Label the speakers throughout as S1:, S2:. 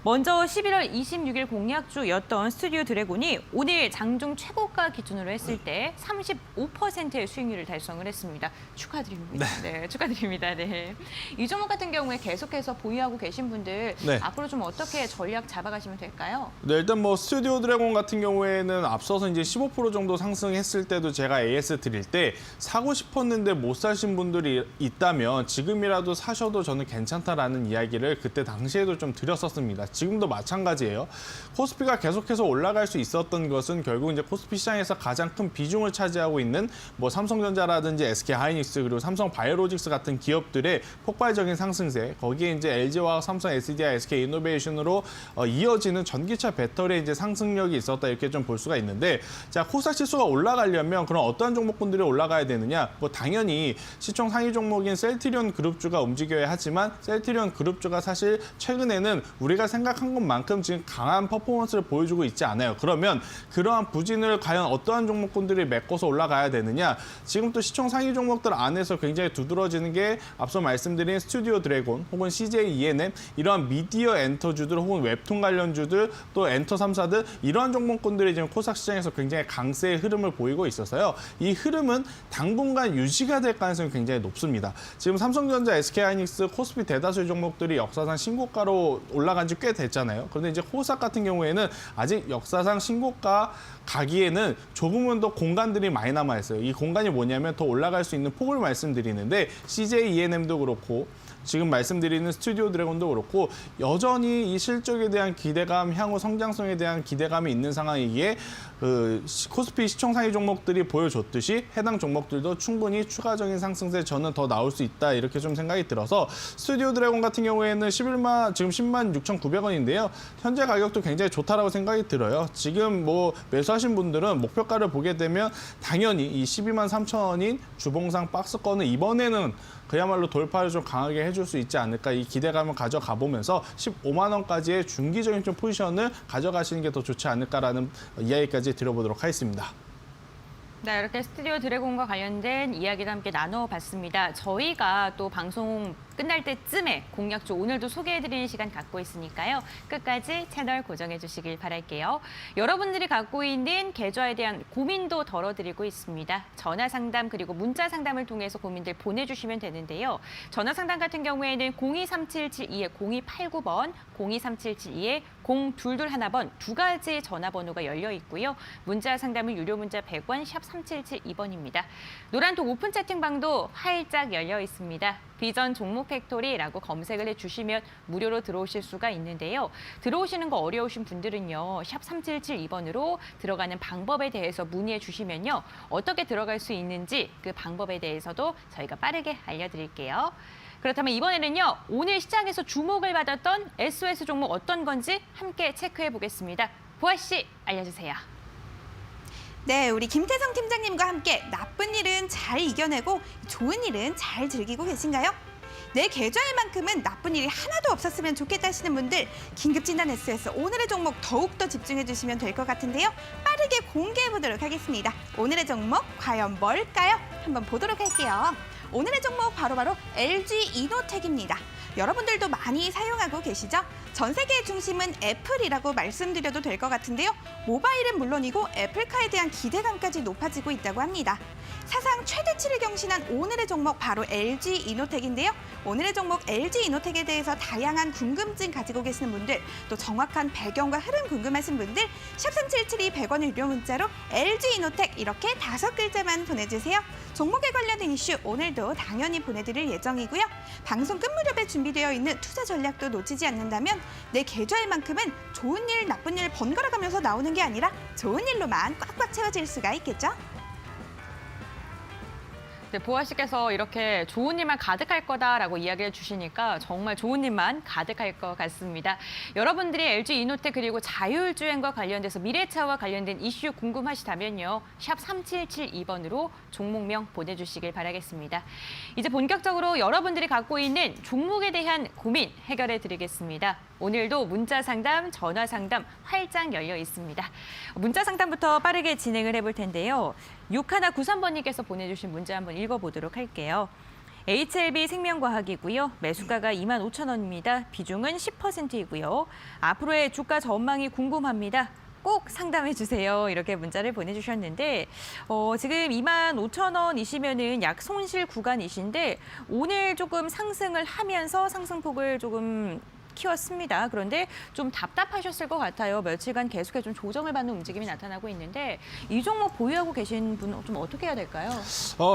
S1: 먼저 11월 26일 공약주였던 스튜디오 드래곤이 오늘 장중 최고가 기준으로 했을 때 35%의 수익률을 달성을 했습니다. 축하드립니다. 네, 축하드립니다. 네. 이 종목 같은 경우에 계속해서 보유하고 계신 분들 앞으로 좀 어떻게 전략 잡아가시면 될까요?
S2: 네, 일단 뭐 스튜디오 드래곤 같은 경우에는 앞서서 이제 15% 정도 상승했을 때도 제가 AS 드릴 때 사고 싶었는데 못 사신 분들이 있다면 지금이라도 사셔도 저는 괜찮다라는 이야기를 그때 당시에도 좀 드렸었습니다. 지금도 마찬가지예요. 코스피가 계속해서 올라갈 수 있었던 것은 결국 이제 코스피 시장에서 가장 큰 비중을 차지하고 있는 뭐 삼성전자라든지 SK하이닉스 그리고 삼성바이오로직스 같은 기업들의 폭발적인 상승세, 거기에 이제 LG화학, 삼성 SDI, SK이노베이션으로 이어지는 전기차 배터리의 이제 상승력이 있었다 이렇게 좀 볼 수가 있는데, 자 코스닥 지수가 올라가려면 그럼 어떠한 종목군들이 올라가야 되느냐? 뭐 당연히 시총 상위 종목인 셀트리온 그룹주가 움직여야 하지만 셀트리온 그룹주가 사실 최근에는 우리가 생각한 것만큼 지금 강한 퍼포먼스를 보여주고 있지 않아요. 그러면 그러한 부진을 과연 어떠한 종목군들이 메꿔서 올라가야 되느냐? 지금 또 시총 상위 종목들 안에서 굉장히 두드러지는 게 앞서 말씀드린 스튜디오 드래곤 혹은 CJ ENM 이러한 미디어 엔터주들 혹은 웹툰 관련주들 또 엔터 3사들 이러한 종목군들이 지금 코스닥 시장에서 굉장히 강세의 흐름을 보이고 있어서요. 이 흐름은 당분간 유지가 될 가능성이 굉장히 높습니다. 지금 삼성전자, SK하이닉스, 코스피 대다수의 종목들이 역사상 신고가로 올라간 지 꽤 됐잖아요. 그런데 이제 코스닥 같은 경우에는 아직 역사상 신고가 가기에는 조금은 더 공간들이 많이 남아 있어요. 이 공간이 뭐냐면 더 올라갈 수 있는 폭을 말씀드리는데 CJ ENM도 그렇고 지금 말씀드리는 스튜디오 드래곤도 그렇고 여전히 이 실적에 대한 기대감, 향후 성장성에 대한 기대감이 있는 상황이기에 코스피 시총 상위 종목들이 보여줬듯이 해당 종목들도 충분히 추가적인 상승세 저는 더 나올 수 있다 이렇게 좀 생각이 들어서 스튜디오 드래곤 같은 경우에는 지금 10만 6,900원인데요. 현재 가격도 굉장히 좋다라고 생각이 들어요. 지금 뭐 매수하신 분들은 목표가를 보게 되면 당연히 이 12만 3,000원인 주봉상 박스권을 이번에는 그야말로 돌파를 좀 강하게 해줄 수 있지 않을까 이 기대감을 가져가 보면서 15만 원까지의 중기적인 좀 포지션을 가져가시는 게 더 좋지 않을까라는 이야기까지 드려보도록 하겠습니다.
S1: 네, 이렇게 스튜디오 드래곤과 관련된 이야기도 함께 나눠봤습니다. 저희가 또 방송 끝날 때쯤에 공약주 오늘도 소개해드리는 시간 갖고 있으니까요. 끝까지 채널 고정해 주시길 바랄게요. 여러분들이 갖고 있는 계좌에 대한 고민도 덜어드리고 있습니다. 전화 상담 그리고 문자 상담을 통해서 고민들 보내주시면 되는데요. 전화 상담 같은 경우에는 023772-0289번, 023772-0221번 두 가지 전화번호가 열려 있고요. 문자 상담은 유료 문자 100원 샵 3772번입니다. 노란톡 오픈 채팅방도 활짝 열려 있습니다. 비전 종목 팩토리라고 검색을 해주시면 무료로 들어오실 수가 있는데요. 들어오시는 거 어려우신 분들은요. 샵 3772번으로 들어가는 방법에 대해서 문의해 주시면요. 어떻게 들어갈 수 있는지 그 방법에 대해서도 저희가 빠르게 알려드릴게요. 그렇다면 이번에는요. 오늘 시장에서 주목을 받았던 SOS 종목 어떤 건지 함께 체크해 보겠습니다. 보아 씨 알려주세요.
S3: 네, 우리 김태성 팀장님과 함께 나쁜 일은 잘 이겨내고 좋은 일은 잘 즐기고 계신가요? 내 계좌에만큼은 나쁜 일이 하나도 없었으면 좋겠다 하시는 분들 긴급진단 SOS 오늘의 종목 더욱더 집중해 주시면 될 것 같은데요. 빠르게 공개해 보도록 하겠습니다. 오늘의 종목 과연 뭘까요? 한번 보도록 할게요. 오늘의 종목 바로 LG이노텍입니다. 여러분들도 많이 사용하고 계시죠? 전 세계의 중심은 애플이라고 말씀드려도 될 것 같은데요. 모바일은 물론이고 애플카에 대한 기대감까지 높아지고 있다고 합니다. 사상 최대치를 경신한 오늘의 종목 바로 LG이노텍인데요. 오늘의 종목 LG이노텍에 대해서 다양한 궁금증 가지고 계시는 분들, 또 정확한 배경과 흐름 궁금하신 분들 샵 3772 100원 유료 문자로 LG이노텍 이렇게 5글자만 보내주세요. 종목에 관련된 이슈 오늘도 당연히 보내드릴 예정이고요. 방송 끝 무렵에 준비되어 있는 투자 전략도 놓치지 않는다면 내 계좌에만큼은 좋은 일, 나쁜 일 번갈아 가면서 나오는 게 아니라 좋은 일로만 꽉꽉 채워질 수가 있겠죠.
S1: 네, 보아 씨께서 이렇게 좋은 일만 가득할 거다라고 이야기해 주시니까 정말 좋은 일만 가득할 것 같습니다. 여러분들이 LG이노텍 그리고 자율주행과 관련돼서 미래차와 관련된 이슈 궁금하시다면요. 샵 3772번으로 종목명 보내주시길 바라겠습니다. 이제 본격적으로 여러분들이 갖고 있는 종목에 대한 고민 해결해 드리겠습니다. 오늘도 문자 상담, 전화 상담 활짝 열려 있습니다. 문자 상담부터 빠르게 진행을 해볼 텐데요. 6193번님께서 보내주신 문자 한번 읽어보도록 할게요. HLB 생명과학이고요. 매수가가 25,000원입니다. 비중은 10%이고요. 앞으로의 주가 전망이 궁금합니다. 꼭 상담해 주세요. 이렇게 문자를 보내주셨는데 지금 25,000원이시면은 약 손실 구간이신데 오늘 조금 상승을 하면서 상승폭을 조금 키웠습니다. 그런데 좀 답답하셨을 것 같아요. 며칠간 계속해서 좀 조정을 받는 움직임이 나타나고 있는데 이 종목 보유하고 계신 분은 좀 어떻게 해야 될까요?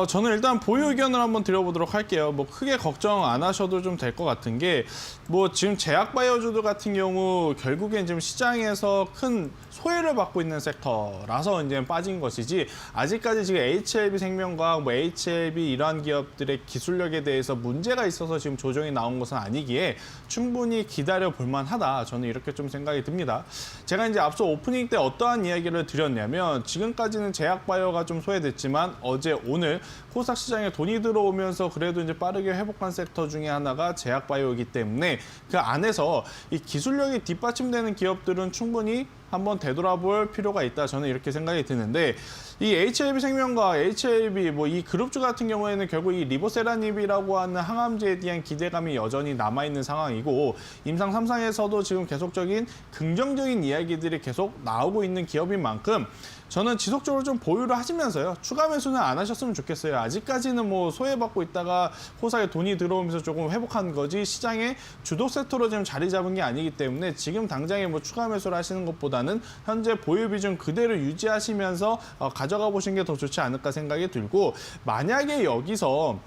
S2: 저는 일단 보유 의견을 한번 드려보도록 할게요. 뭐 크게 걱정 안 하셔도 좀 될 것 같은 게 뭐 지금 제약바이오주들 같은 경우 결국엔 지금 시장에서 큰 소외를 받고 있는 섹터라서 이제 빠진 것이지 아직까지 지금 HLB 생명과학, 뭐 HLB 이러한 기업들의 기술력에 대해서 문제가 있어서 지금 조정이 나온 것은 아니기에 충분히 기다려 볼 만하다. 저는 이렇게 좀 생각이 듭니다. 제가 이제 앞서 오프닝 때 어떠한 이야기를 드렸냐면 지금까지는 제약바이오가 좀 소외됐지만 어제 오늘 코스닥 시장에 돈이 들어오면서 그래도 이제 빠르게 회복한 섹터 중에 하나가 제약바이오이기 때문에 그 안에서 이 기술력이 뒷받침되는 기업들은 충분히 한번 되돌아볼 필요가 있다. 저는 이렇게 생각이 드는데 이 HLB 생명과 HLB 뭐 이 그룹주 같은 경우에는 결국 이 리보세라닙이라고 하는 항암제에 대한 기대감이 여전히 남아 있는 상황이고 임상 3상에서도 지금 계속적인 긍정적인 이야기들이 계속 나오고 있는 기업인 만큼 저는 지속적으로 좀 보유를 하시면서요. 추가 매수는 안 하셨으면 좋겠어요. 아직까지는 뭐 소외받고 있다가 호사에 돈이 들어오면서 조금 회복한 거지 시장의 주도 섹터로 지금 자리 잡은 게 아니기 때문에 지금 당장에 뭐 추가 매수를 하시는 것보다는 현재 보유 비중 그대로 유지하시면서 가져가 보시는 게 더 좋지 않을까 생각이 들고 만약에 여기서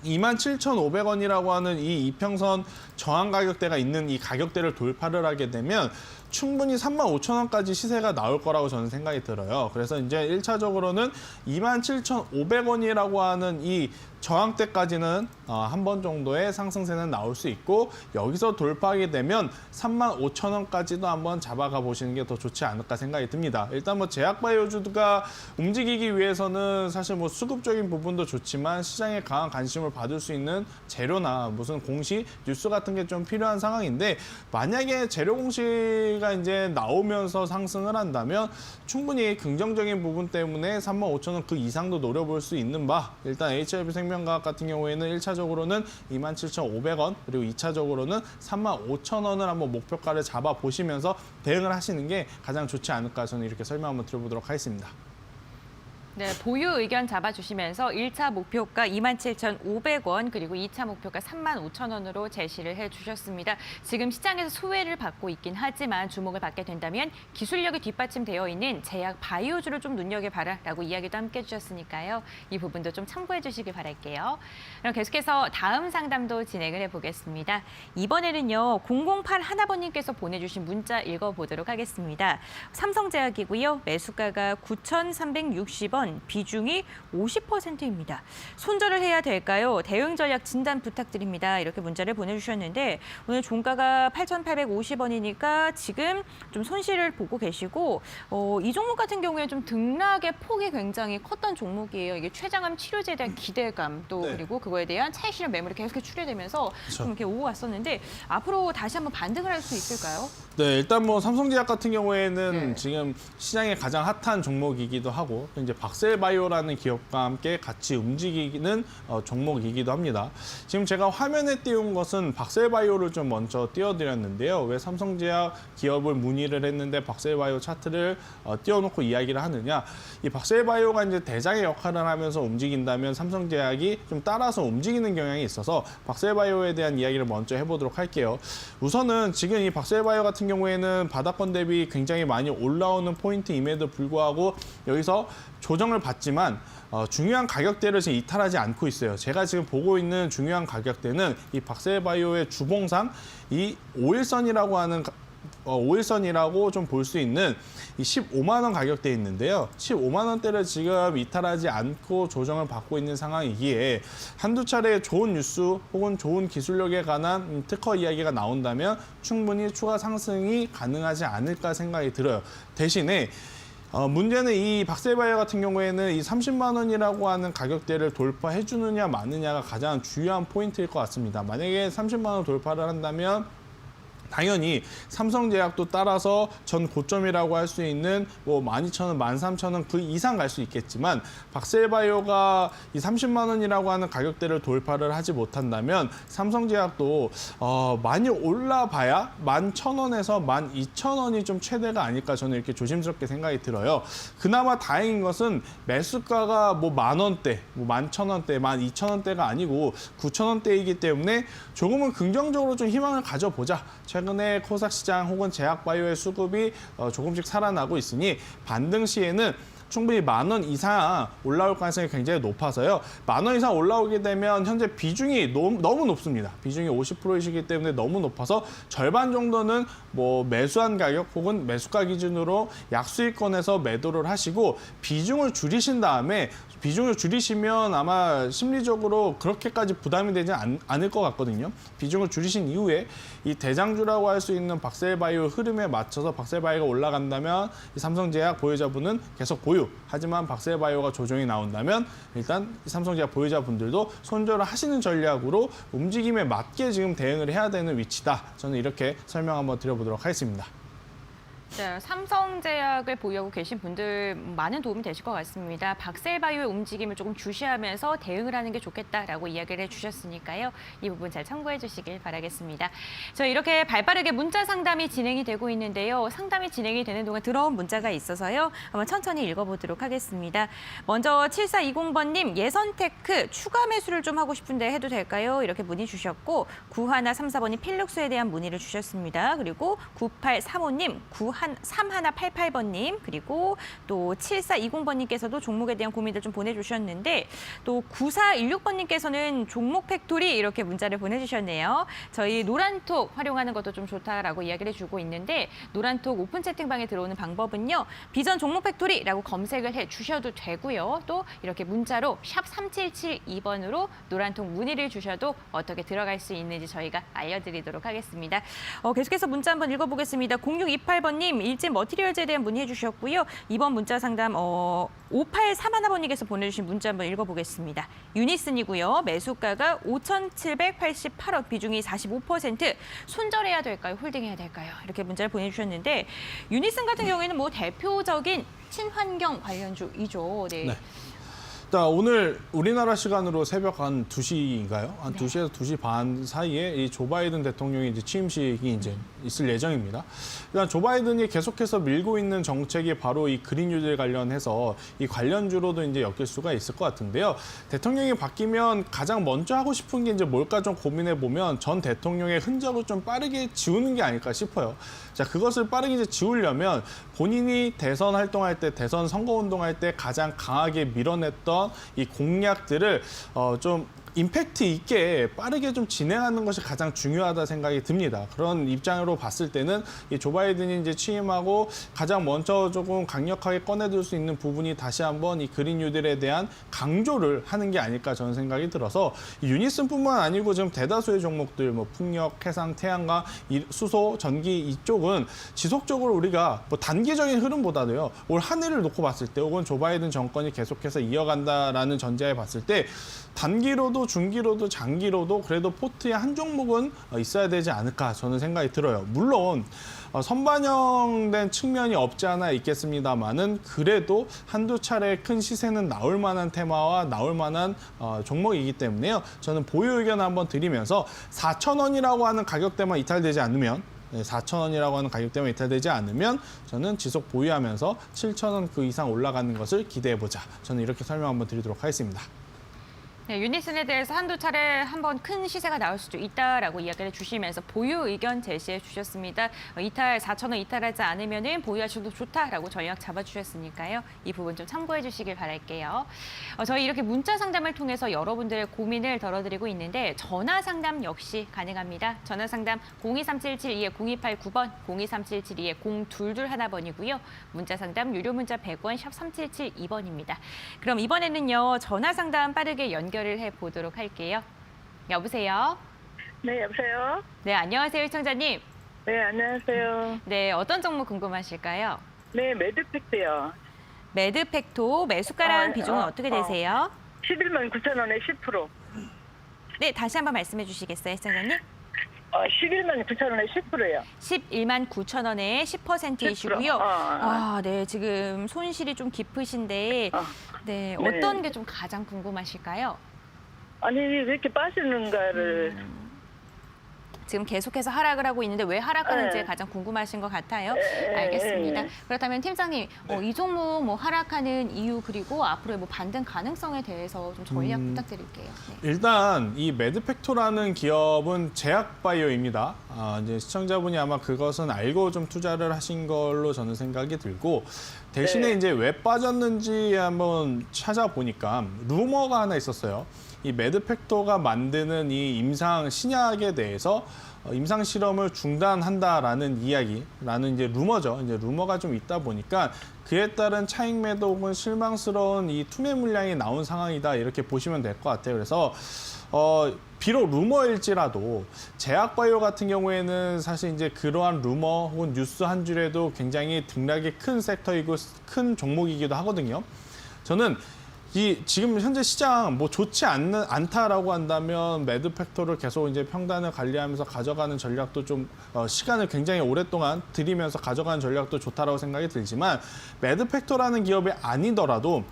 S2: 27,500원이라고 하는 이 이평선 저항 가격대가 있는 이 가격대를 돌파를 하게 되면 충분히 35,000원까지 시세가 나올 거라고 저는 생각이 들어요. 그래서 이제 1차적으로는 27,500원이라고 하는 이 저항대까지는 한 번 정도의 상승세는 나올 수 있고 여기서 돌파하게 되면 35,000원까지도 한번 잡아가 보시는 게 더 좋지 않을까 생각이 듭니다. 일단 뭐 제약바이오주가 움직이기 위해서는 사실 뭐 수급적인 부분도 좋지만 시장에 강한 관심을 받을 수 있는 재료나 무슨 공시 뉴스 같은 게 좀 필요한 상황인데 만약에 재료 공시가 이제 나오면서 상승을 한다면 충분히 긍정적인 부분 때문에 35,000원 그 이상도 노려볼 수 있는 바 일단 HLB 생명과학 같은 경우에는 1차적으로는 27,500원 그리고 2차적으로는 35,000원을 한번 목표가를 잡아보시면서 대응을 하시는 게 가장 좋지 않을까 저는 이렇게 설명 한번 드려보도록 하겠습니다.
S1: 네, 보유 의견 잡아주시면서 1차 목표가 27,500원 그리고 2차 목표가 35,000원으로 제시를 해주셨습니다. 지금 시장에서 소외를 받고 있긴 하지만 주목을 받게 된다면 기술력이 뒷받침되어 있는 제약 바이오주를 좀 눈여겨봐라라고 이야기도 함께 해주셨으니까요. 이 부분도 좀 참고해 주시길 바랄게요. 그럼 계속해서 다음 상담도 진행을 해보겠습니다. 이번에는요. 008 하나번님께서 보내주신 문자 읽어보도록 하겠습니다. 삼성제약이고요. 매수가가 9,360원. 비중이 50%입니다. 손절을 해야 될까요? 대응 전략 진단 부탁드립니다. 이렇게 문자를 보내주셨는데 오늘 종가가 8,850원이니까 지금 좀 손실을 보고 계시고 이 종목 같은 경우에 좀 등락의 폭이 굉장히 컸던 종목이에요. 이게 췌장암 치료제에 대한 기대감 또
S2: 네.
S1: 그리고 그거에 대한 차익 실현 매물이 계속 출회되면서
S2: 그렇죠.
S1: 좀 이렇게 오고 갔었는데 앞으로 다시 한번 반등을 할 수 있을까요?
S2: 네, 일단 뭐 삼성제약 같은 경우에는
S1: 네.
S2: 지금 시장에 가장 핫한 종목이기도 하고 또 이제 박셀바이오라는 기업과 함께 같이 움직이는 종목이기도 합니다. 지금 제가 화면에 띄운 것은 박셀바이오를 좀 먼저 띄워드렸는데요. 왜 삼성제약 기업을 문의를 했는데 박셀바이오 차트를 띄워놓고 이야기를 하느냐? 이 박셀바이오가 이제 대장의 역할을 하면서 움직인다면 삼성제약이 좀 따라서 움직이는 경향이 있어서 박셀바이오에 대한 이야기를 먼저 해보도록 할게요. 우선은 지금 이 박셀바이오 같은 경우에는 바닥권 대비 굉장히 많이 올라오는 포인트임에도 불구하고 여기서 조정을 받지만 중요한 가격대를 지금 이탈하지 않고 있어요. 제가 지금 보고 있는 중요한 가격대는 이 박셀바이오의 주봉상 이 5일선이라고 하는 5일선이라고 좀 볼 수 있는 이 15만 원 가격대에 있는데요. 15만 원대를 지금 이탈하지 않고 조정을 받고 있는 상황이기에 한두 차례 좋은 뉴스 혹은 좋은 기술력에 관한 특허 이야기가 나온다면 충분히 추가 상승이 가능하지 않을까 생각이 들어요. 대신에 문제는 이 박셀바이오 같은 경우에는 이 30만 원이라고 하는 가격대를 돌파해 주느냐 마느냐가 가장 중요한 포인트일 것 같습니다. 만약에 30만 원 돌파를 한다면 당연히 삼성제약도 따라서 전 고점이라고 할 수 있는 뭐 12,000원, 13,000원 그 이상 갈 수 있겠지만 박셀바이오가 이 30만 원이라고 하는 가격대를 돌파를 하지 못한다면 삼성제약도 많이 올라봐야 11,000원에서 12,000원이 좀 최대가 아닐까 저는 이렇게 조심스럽게 생각이 들어요. 그나마 다행인 것은 매수가가 뭐 10,000원대, 뭐 11,000원대, 12,000원대가 아니고 9,000원대이기 때문에 조금은 긍정적으로 좀 희망을 가져보자. 최근에 코스닥 시장 혹은 제약바이오의 수급이 조금씩 살아나고 있으니 반등 시에는 충분히 10,000원 이상 올라올 가능성이 굉장히 높아서요. 10,000원 이상 올라오게 되면 현재 비중이 너무 높습니다. 비중이 50%이시기 때문에 너무 높아서 절반 정도는 뭐 매수한 가격 혹은 매수가 기준으로 약수익권에서 매도를 하시고 비중을 줄이신 다음에 비중을 줄이시면 아마 심리적으로 그렇게까지 부담이 되지 않을 것 같거든요. 비중을 줄이신 이후에 이 대장주라고 할 수 있는 박셀바이오 흐름에 맞춰서 박셀바이오가 올라간다면 이 삼성제약 보유자분은 계속 보유. 하지만 박셀바이오가 조정이 나온다면 일단 이 삼성제약 보유자분들도 손절을 하시는 전략으로 움직임에 맞게 지금 대응을 해야 되는 위치다. 저는 이렇게 설명 한번 드려보도록 하겠습니다.
S1: 네, 삼성제약을 보유하고 계신 분들 많은 도움이 되실 것 같습니다. 박셀바이오의 움직임을 조금 주시하면서 대응을 하는 게 좋겠다라고 이야기를 해주셨으니까요. 이 부분 잘 참고해 주시길 바라겠습니다. 저희 이렇게 발빠르게 문자 상담이 진행이 되고 있는데요. 상담이 진행이 되는 동안 들어온 문자가 있어서요. 한번 천천히 읽어보도록 하겠습니다. 먼저 7420번님, 예선테크 추가 매수를 좀 하고 싶은데 해도 될까요? 이렇게 문의 주셨고 9134번님 필룩스에 대한 문의를 주셨습니다. 그리고 9835님, 3188번님 그리고 또 7420번님께서도 종목에 대한 고민들 좀 보내주셨는데 또 9416번님께서는 종목 팩토리 이렇게 문자를 보내주셨네요. 저희 노란톡 활용하는 것도 좀 좋다라고 이야기를 해주고 있는데 노란톡 오픈 채팅방에 들어오는 방법은요. 비전 종목 팩토리라고 검색을 해주셔도 되고요. 또 이렇게 문자로 샵 3772번으로 노란톡 문의를 주셔도 어떻게 들어갈 수 있는지 저희가 알려드리도록 하겠습니다. 계속해서 문자 한번 읽어보겠습니다. 0628번님 일진 머티리얼즈에 대한 문의해 주셨고요. 이번 문자 상담 5831번님께서 보내주신 문자 한번 읽어보겠습니다. 유니슨이고요. 매수가가 5,788원, 비중이 45%. 손절해야 될까요? 홀딩해야 될까요? 이렇게 문자를 보내주셨는데 유니슨 같은 경우에는 뭐 대표적인 친환경 관련주이죠. 네.
S2: 네. 오늘 우리나라 시간으로 새벽 한 2시인가요? 한 2시에서 2시 반 사이에 이 조 바이든 대통령이 이제 취임식이 이제 있을 예정입니다. 일단 조 바이든이 계속해서 밀고 있는 정책이 바로 이 그린 뉴딜 관련해서 이 관련주로도 이제 엮일 수가 있을 것 같은데요. 대통령이 바뀌면 가장 먼저 하고 싶은 게 이제 뭘까 좀 고민해 보면 전 대통령의 흔적을 좀 빠르게 지우는 게 아닐까 싶어요. 자, 그것을 빠르게 이제 지우려면 본인이 대선 활동할 때, 대선 선거운동할 때 가장 강하게 밀어냈던 이 공약들을 좀 임팩트 있게 빠르게 좀 진행하는 것이 가장 중요하다 생각이 듭니다. 그런 입장으로 봤을 때는 이 조 바이든이 이제 취임하고 가장 먼저 조금 강력하게 꺼내들 수 있는 부분이 다시 한번 이 그린 뉴딜에 대한 강조를 하는 게 아닐까 저는 생각이 들어서 유니슨뿐만 아니고 지금 대다수의 종목들 뭐 풍력, 해상, 태양광, 수소, 전기 이쪽은 지속적으로 우리가 뭐 단기적인 흐름보다도요. 올 한 해를 놓고 봤을 때 혹은 조 바이든 정권이 계속해서 이어간다라는 전제에 봤을 때 단기로도 중기로도 장기로도 그래도 포트에 한 종목은 있어야 되지 않을까 저는 생각이 들어요. 물론 선반영된 측면이 없지 않아 있겠습니다만은 그래도 한두 차례 큰 시세는 나올 만한 테마와 나올 만한 종목이기 때문에요. 저는 보유 의견 한번 드리면서 4,000원이라고 하는 가격대만 이탈되지 않으면 4,000원이라고 하는 가격대만 이탈되지 않으면 저는 지속 보유하면서 7,000원 그 이상 올라가는 것을 기대해보자. 저는 이렇게 설명 한번 드리도록 하겠습니다.
S1: 네, 유니슨에 대해서 한두 차례 한번 큰 시세가 나올 수도 있다라고 이야기를 주시면서 보유 의견 제시해 주셨습니다. 이탈 4,000원 이탈하지 않으면 보유하셔도 좋다라고 전략 잡아주셨으니까요. 이 부분 좀 참고해 주시길 바랄게요. 저희 이렇게 문자 상담을 통해서 여러분들의 고민을 덜어드리고 있는데 전화 상담 역시 가능합니다. 전화 상담 023772-0289번, 023772-0221번이고요. 문자 상담 유료 문자 100원, 샵 3772번입니다. 그럼 이번에는요. 전화 상담 빠르게 연결을 해보도록 할게요. 여보세요?
S4: 네, 여보세요?
S1: 네, 안녕하세요, 시청자님.
S4: 네, 안녕하세요.
S1: 네, 어떤 종목 궁금하실까요?
S4: 네, 매드팩트요.
S1: 매드팩토 매수가랑 비중은 어떻게 되세요?
S4: 11만 9천 원에 10%.
S1: 네, 다시 한번 말씀해 주시겠어요, 시청자님?
S4: 11만 9천 원에 10%요.
S1: 11만 9천 원에 10%이시고요.
S4: 10%.
S1: 아, 네, 지금 손실이 좀 깊으신데, 네, 어떤
S4: 네.
S1: 게 좀 가장 궁금하실까요?
S4: 아니 왜 이렇게 빠지는가를.
S1: 지금 계속해서 하락을 하고 있는데 왜 하락하는지
S4: 네.
S1: 가장 궁금하신 것 같아요.
S4: 네.
S1: 알겠습니다. 그렇다면 팀장님, 이 종목 뭐 하락하는 이유 그리고 앞으로의 뭐 반등 가능성에 대해서 좀 전략 부탁드릴게요. 네.
S2: 일단 이 매드팩토라는 기업은 제약 바이오입니다. 이제 시청자분이 아마 그것은 알고 좀 투자를 하신 걸로 저는 생각이 들고 대신에
S4: 네.
S2: 이제 왜 빠졌는지 한번 찾아보니까 루머가 하나 있었어요. 이 매드팩토가 만드는 이 임상 신약에 대해서 임상 실험을 중단한다라는 이야기라는 이제 루머죠. 이제 루머가 좀 있다 보니까 그에 따른 차익 매도 혹은 실망스러운 이 투매 물량이 나온 상황이다 이렇게 보시면 될 것 같아요. 그래서 비록 루머일지라도 제약바이오 같은 경우에는 사실 이제 그러한 루머 혹은 뉴스 한 줄에도 굉장히 등락이 큰 섹터이고 큰 종목이기도 하거든요. 저는 지금 현재 시장 뭐 좋지 않다라고 한다면 매드팩토를 계속 이제 평단을 관리하면서 가져가는 전략도 좀 시간을 굉장히 오랫동안 들이면서 가져가는 전략도 좋다라고 생각이 들지만 매드팩토라는 기업이 아니더라도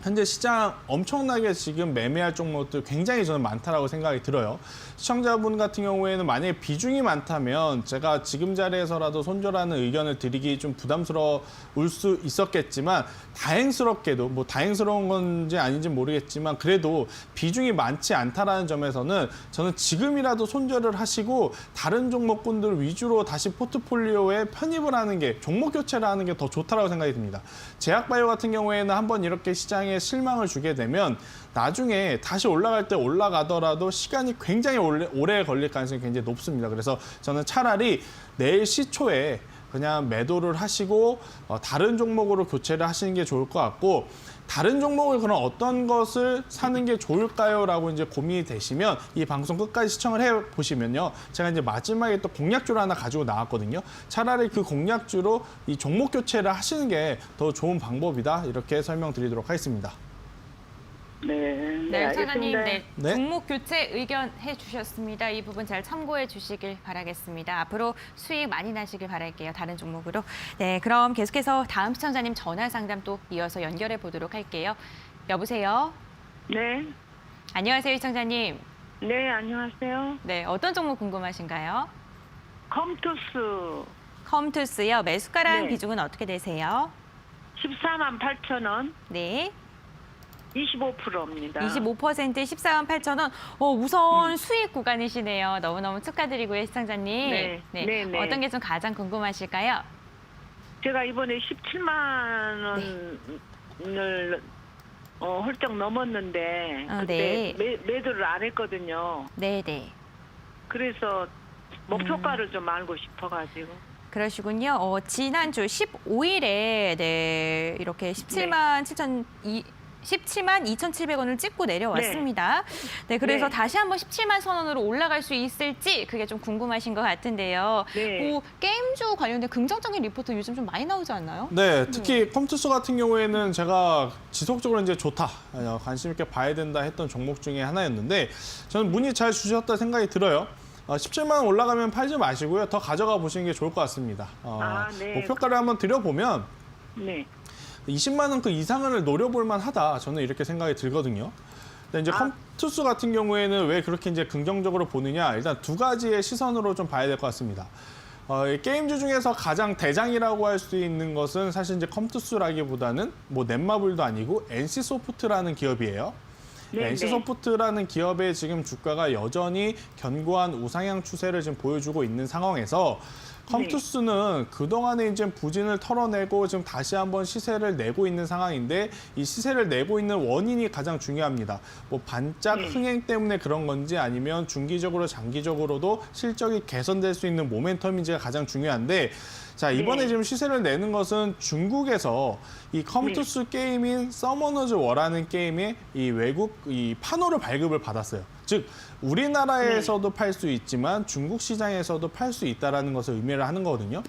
S2: 현재 시장 엄청나게 지금 매매할 종목들 굉장히 저는 많다라고 생각이 들어요. 시청자분 같은 경우에는 만약에 비중이 많다면 제가 지금 자리에서라도 손절하는 의견을 드리기 좀 부담스러울 수 있었겠지만 다행스럽게도 뭐 다행스러운 건지 아닌지 모르겠지만 그래도 비중이 많지 않다라는 점에서는 저는 지금이라도 손절을 하시고 다른 종목군들 위주로 다시 포트폴리오에 편입을 하는 게 종목 교체를 하는 게 더 좋다라고 생각이 듭니다. 제약바이오 같은 경우에는 한번 이렇게 시장에 실망을 주게 되면 나중에 다시 올라갈 때 올라가더라도 시간이 굉장히 오래 걸릴 가능성이 굉장히 높습니다. 그래서 저는 차라리 내일 시초에 그냥 매도를 하시고 다른 종목으로 교체를 하시는 게 좋을 것 같고 다른 종목을 그럼 어떤 것을 사는 게 좋을까요? 라고 이제 고민이 되시면 이 방송 끝까지 시청을 해 보시면요. 제가 이제 마지막에 또 공략주를 하나 가지고 나왔거든요. 차라리 그 공략주로 이 종목 교체를 하시는 게 더 좋은 방법이다. 이렇게 설명드리도록 하겠습니다.
S1: 네, 차관님,
S4: 알겠습니다.
S1: 네, 종목 교체 의견 해주셨습니다. 이 부분 잘 참고해 주시길 바라겠습니다. 앞으로 수익 많이 나시길 바랄게요. 다른 종목으로. 네, 그럼 계속해서 다음 시청자님 전화 상담 또 이어서 연결해 보도록 할게요. 여보세요?
S4: 네.
S1: 안녕하세요, 시청자님.
S4: 네, 안녕하세요.
S1: 네, 어떤 종목 궁금하신가요?
S4: 컴투스
S1: 컴투스요. 매수가랑
S4: 네.
S1: 비중은 어떻게 되세요?
S4: 14만 8천 원,
S1: 네,
S4: 25%입니다.
S1: 25% 14만 8천 원. 우선 수익 구간이시네요. 너무너무 축하드리고요, 시청자님.
S4: 네, 네, 네.
S1: 어떤 게 좀 가장 궁금하실까요?
S4: 제가 이번에 17만 원을 훌쩍 넘었는데 그때
S1: 네.
S4: 매도를 안 했거든요.
S1: 네네.
S4: 그래서 목표가를 좀 알고 싶어가지고.
S1: 그러시군요. 지난주 15일에 네, 이렇게 17만 2,700원을 찍고 내려왔습니다. 네, 그래서
S4: 네.
S1: 다시 한번 17만 선원으로 올라갈 수 있을지 그게 좀 궁금하신 것 같은데요.
S4: 네.
S1: 게임주 관련된 긍정적인 리포트 요즘 좀 많이 나오지 않나요?
S2: 네, 특히 컴투스 같은 경우에는 제가 지속적으로 이제 좋다, 관심 있게 봐야 된다 했던 종목 중에 하나였는데 저는 문의 잘 주셨다 생각이 들어요. 17만 원 올라가면 팔지 마시고요. 더 가져가 보시는 게 좋을 것 같습니다.
S4: 네.
S2: 목표가를 한번 드려보면
S4: 네.
S2: 20만 원 그 이상을 노려볼 만하다. 저는 이렇게 생각이 들거든요. 근데 이제 컴투스 같은 경우에는 왜 그렇게 이제 긍정적으로 보느냐? 일단 두 가지의 시선으로 좀 봐야 될 것 같습니다. 이 게임주 중에서 가장 대장이라고 할 수 있는 것은 사실 이제 컴투스라기보다는 뭐 넷마블도 아니고 NC소프트라는 기업이에요.
S4: 네,
S2: NC소프트라는 기업의 지금 주가가 여전히 견고한 우상향 추세를 지금 보여주고 있는 상황에서 컴투스는 그동안에 이제 부진을 털어내고 지금 다시 한번 시세를 내고 있는 상황인데 이 시세를 내고 있는 원인이 가장 중요합니다. 뭐 반짝 흥행 때문에 그런 건지 아니면 중기적으로 장기적으로도 실적이 개선될 수 있는 모멘텀인지가 가장 중요한데 자, 이번에 지금 시세를 내는 것은 중국에서 이 컴투스 게임인 서머너즈 워라는 게임의 이 외국 이 판호를 발급을 받았어요. 즉 우리나라에서도 팔 수 있지만 중국 시장에서도 팔 수 있다라는 것을 의미를 하는 거거든요.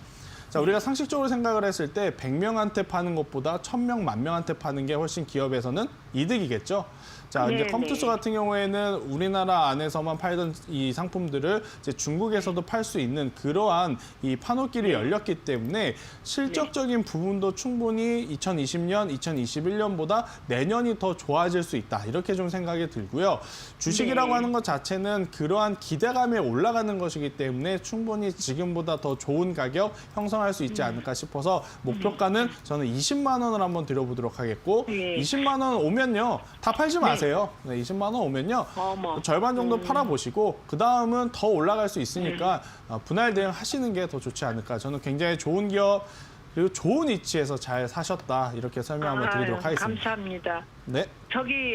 S2: 자, 우리가 상식적으로 생각을 했을 때 100명한테 파는 것보다 1000명, 10,000명한테 파는 게 훨씬 기업에서는 이득이겠죠. 자, 이제
S4: 네,
S2: 컴투스
S4: 네.
S2: 같은 경우에는 우리나라 안에서만 팔던 이 상품들을 이제 중국에서도 팔 수 있는 그러한 이 판호길이 열렸기 때문에 실적적인 부분도 충분히 2020년, 2021년보다 내년이 더 좋아질 수 있다. 이렇게 좀 생각이 들고요. 주식이라고
S4: 네.
S2: 하는 것 자체는 그러한 기대감에 올라가는 것이기 때문에 충분히 지금보다 더 좋은 가격 형성할 수 있지 않을까 싶어서 목표가는 저는 20만 원을 한번 드려보도록 하겠고
S4: 네.
S2: 20만 원 오면요. 다 팔지 마세요. 네, 20만 원 오면요.
S4: 어머.
S2: 절반 정도 팔아보시고 그 다음은 더 올라갈 수 있으니까 분할 대응 하시는 게 더 좋지 않을까. 저는 굉장히 좋은 기업 그리고 좋은 위치에서 잘 사셨다. 이렇게 설명 한번 드리도록
S4: 아유,
S2: 하겠습니다.
S4: 감사합니다.
S2: 네.
S4: 저기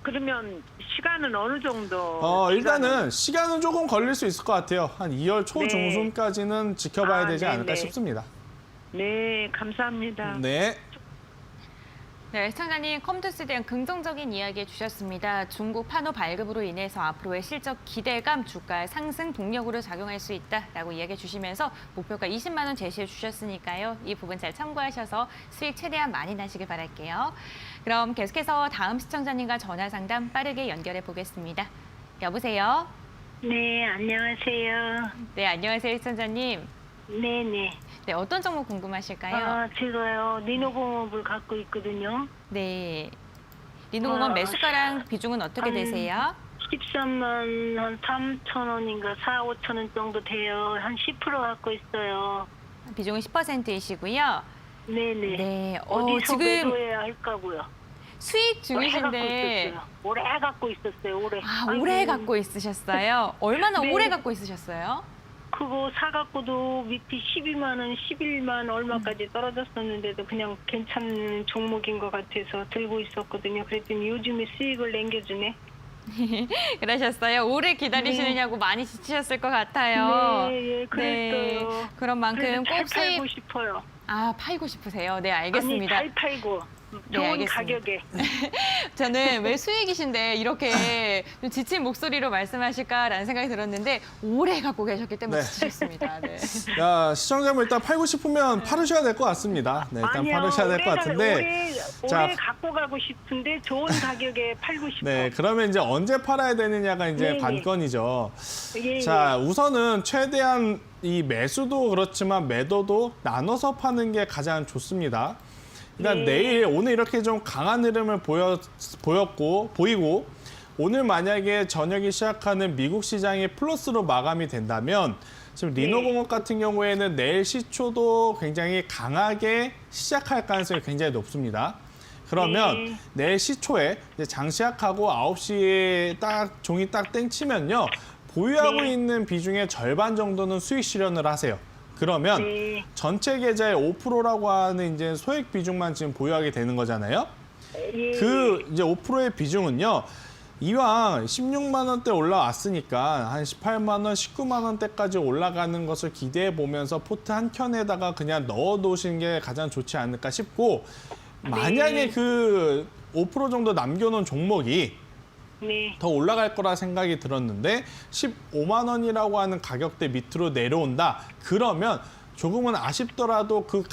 S4: 그러면 시간은 어느 정도?
S2: 일단은 시간은 조금 걸릴 수 있을 것 같아요. 한 2월 초
S4: 네.
S2: 중순까지는 지켜봐야
S4: 아,
S2: 되지 않을까
S4: 네네.
S2: 싶습니다.
S4: 네, 감사합니다.
S2: 네.
S1: 네, 시청자님 컴투스에 대한 긍정적인 이야기 해주셨습니다. 중국 판호 발급으로 인해서 앞으로의 실적 기대감, 주가의 상승 동력으로 작용할 수 있다라고 이야기해 주시면서 목표가 20만 원 제시해 주셨으니까요. 이 부분 잘 참고하셔서 수익 최대한 많이 나시길 바랄게요. 그럼 계속해서 다음 시청자님과 전화 상담 빠르게 연결해 보겠습니다. 여보세요?
S5: 네, 안녕하세요.
S1: 네, 안녕하세요, 시청자님.
S5: 네네.
S1: 네, 어떤 종목 궁금하실까요?
S5: 제가요, 리노공업을 갖고 있거든요.
S1: 네. 리노공업 매수가랑 비중은 어떻게 되세요?
S5: 13만 한 3천 원인가 4, 5천 원 정도 돼요. 한 10% 갖고 있어요.
S1: 비중은 10%이시고요.
S5: 네네.
S1: 네,
S5: 어디서
S1: 지금
S5: 매도해야 할까고요.
S1: 수익
S5: 오래 갖고
S1: 중이신데,
S5: 있었어요. 오래 갖고 있었어요. 오래.
S1: 아, 오래 갖고 있으셨어요? 얼마나
S5: 네.
S1: 오래 갖고 있으셨어요?
S5: 그거 사갖고도 밑에 12만 원, 11만 얼마까지 떨어졌었는데도 그냥 괜찮은 종목인 것 같아서 들고 있었거든요. 그랬더니 요즘에 수익을 남겨주네.
S1: 그러셨어요? 오래 기다리시느냐고 많이 지치셨을 것 같아요.
S5: 네, 예, 그랬어요.
S1: 네, 그런 만큼
S5: 그래서 잘
S1: 꼭 수익,
S5: 팔고 싶어요.
S1: 아, 팔고 싶으세요? 네, 알겠습니다.
S5: 아니, 잘 팔고
S1: 네,
S5: 좋은
S1: 알겠습니다.
S5: 가격에.
S1: 저는 왜 수익이신데 이렇게 좀 지친 목소리로 말씀하실까라는 생각이 들었는데 오래 갖고 계셨기 때문에
S2: 네.
S1: 지치셨습니다. 네.
S2: 야, 시청자분 일단 팔고 싶으면 팔으셔야 될 것 같습니다. 네, 일단
S5: 아니요,
S2: 팔으셔야 될 것 같은데.
S5: 오래
S2: 자.
S5: 갖고 가고 싶은데 좋은 가격에 팔고 싶어.
S2: 네, 그러면 이제 언제 팔아야 되느냐가 이제
S5: 네네.
S2: 관건이죠.
S5: 예,
S2: 자, 우선은 최대한 이 매수도 그렇지만 매도도 나눠서 파는 게 가장 좋습니다. 일단 내일, 오늘 이렇게 좀 강한 흐름을 보이고, 오늘 만약에 저녁에 시작하는 미국 시장이 플러스로 마감이 된다면 지금 리노공업 같은 경우에는 내일 시초도 굉장히 강하게 시작할 가능성이 굉장히 높습니다. 그러면
S5: 네.
S2: 내일 시초에 이제 장 시작하고 9시에 딱 종이 딱 땡치면요. 보유하고
S5: 네.
S2: 있는 비중의 절반 정도는 수익 실현을 하세요. 그러면
S5: 네.
S2: 전체 계좌의 5%라고 하는 이제 소액 비중만 지금 보유하게 되는 거잖아요.
S5: 예,
S2: 그 이제 5%의 비중은요. 이왕 16만 원대 올라왔으니까 한 18만 원, 19만 원대까지 올라가는 것을 기대해 보면서 포트 한 켠에다가 그냥 넣어 놓으시는 게 가장 좋지 않을까 싶고 만약에 그 5% 정도 남겨놓은 종목이
S5: 네.
S2: 더 올라갈 거라 생각이 들었는데 15만 원이라고 하는 가격대 밑으로 내려온다. 그러면 조금은 아쉽더라도 그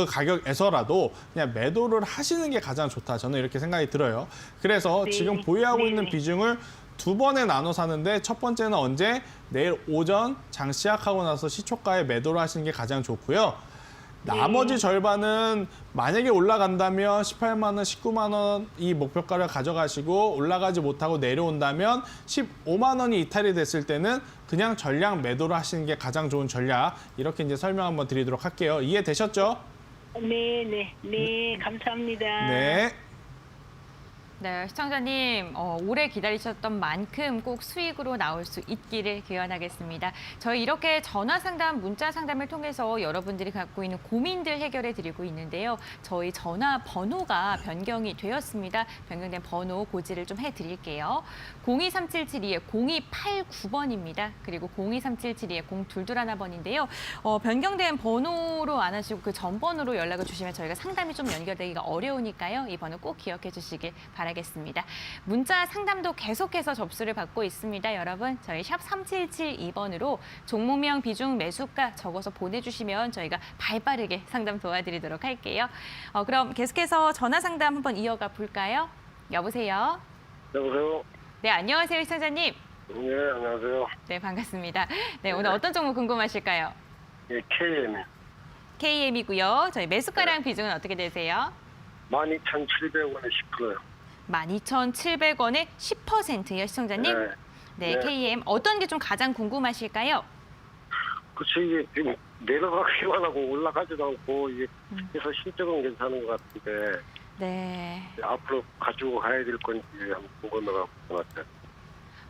S2: 가격에서라도 그냥 매도를 하시는 게 가장 좋다. 저는 이렇게 생각이 들어요. 그래서
S5: 네.
S2: 지금 보유하고
S5: 네.
S2: 있는 비중을 두 번에 나눠 사는데 첫 번째는 언제? 내일 오전 장 시작하고 나서 시초가에 매도를 하시는 게 가장 좋고요. 나머지 절반은 만약에 올라간다면 18만 원, 19만 원 이 목표가를 가져가시고 올라가지 못하고 내려온다면 15만 원이 이탈이 됐을 때는 그냥 전량 매도를 하시는 게 가장 좋은 전략. 이렇게 이제 설명 한번 드리도록 할게요. 이해되셨죠?
S5: 네, 감사합니다.
S2: 네.
S1: 네, 시청자님 오래 기다리셨던 만큼 꼭 수익으로 나올 수 있기를 기원하겠습니다. 저희 이렇게 전화 상담, 문자 상담을 통해서 여러분들이 갖고 있는 고민들 해결해 드리고 있는데요. 저희 전화 번호가 변경이 되었습니다. 변경된 번호 고지를 좀 해드릴게요. 023772-0289번입니다. 그리고 023772-0221번인데요. 변경된 번호로 안 하시고 그 전 번호로 연락을 주시면 저희가 상담이 좀 연결되기가 어려우니까요. 이 번호 꼭 기억해 주시길 바랄게요. 바라겠습니다. 문자 상담도 계속해서 접수를 받고 있습니다. 여러분, 저희 샵 3772번으로 종목명, 비중, 매수가 적어서 보내주시면 저희가 발빠르게 상담 도와드리도록 할게요. 그럼 계속해서 전화 상담 한번 이어가 볼까요? 여보세요?
S6: 여보세요?
S1: 네, 안녕하세요, 시청자님.
S6: 예, 안녕하세요.
S1: 네, 반갑습니다. 네, 오늘 어떤 종목 궁금하실까요?
S6: 예, KM
S1: KM이고요. 저희 매수가랑 비중은 어떻게 되세요?
S6: 12,700원에 10%요.
S1: 12,700원에 10%요, 시청자님?
S6: 네.
S1: 네,
S6: 네.
S1: KM. 어떤 게 좀 가장 궁금하실까요?
S6: 그치, 이게 지금 내려가기만 하고 올라가지도 않고, 이게 그래서 실적은 괜찮은 것 같은데,
S1: 네.
S6: 앞으로 가지고 가야 될 건지 한번 궁금해갖고 전화했어요.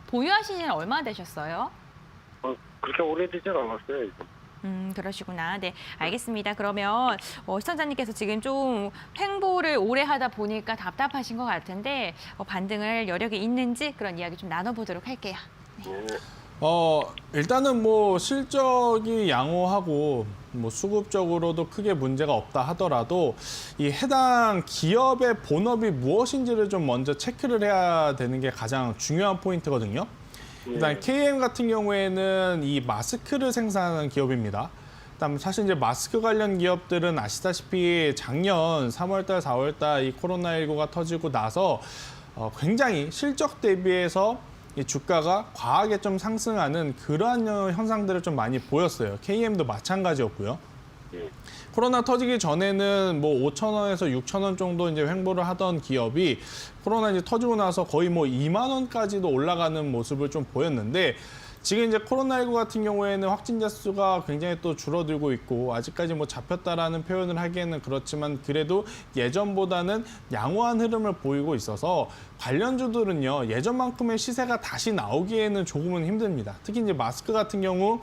S1: 보유하신 지는 얼마나 되셨어요?
S6: 그렇게 오래되진 않았어요, 이제.
S1: 그러시구나. 네, 알겠습니다. 그러면 시청자님께서 지금 좀 횡보를 오래 하다 보니까 답답하신 것 같은데 반등을 여력이 있는지 그런 이야기 좀 나눠보도록 할게요.
S6: 예.
S2: 일단은 뭐 실적이 양호하고 뭐 수급적으로도 크게 문제가 없다 하더라도 이 해당 기업의 본업이 무엇인지를 좀 먼저 체크를 해야 되는 게 가장 중요한 포인트거든요. 일단 KM 같은 경우에는 이 마스크를 생산하는 기업입니다. 그다음 사실 이제 마스크 관련 기업들은 아시다시피 작년 3월달, 4월달 이 코로나19가 터지고 나서 굉장히 실적 대비해서 이 주가가 과하게 좀 상승하는 그러한 현상들을 좀 많이 보였어요. KM도 마찬가지였고요. 코로나 터지기 전에는 뭐 5,000원에서 6,000원 정도 이제 횡보를 하던 기업이 코로나 이제 터지고 나서 거의 뭐 2만 원까지도 올라가는 모습을 좀 보였는데 지금 이제 코로나19 같은 경우에는 확진자 수가 굉장히 또 줄어들고 있고 아직까지 뭐 잡혔다라는 표현을 하기에는 그렇지만 그래도 예전보다는 양호한 흐름을 보이고 있어서 관련주들은요 예전만큼의 시세가 다시 나오기에는 조금은 힘듭니다. 특히 이제 마스크 같은 경우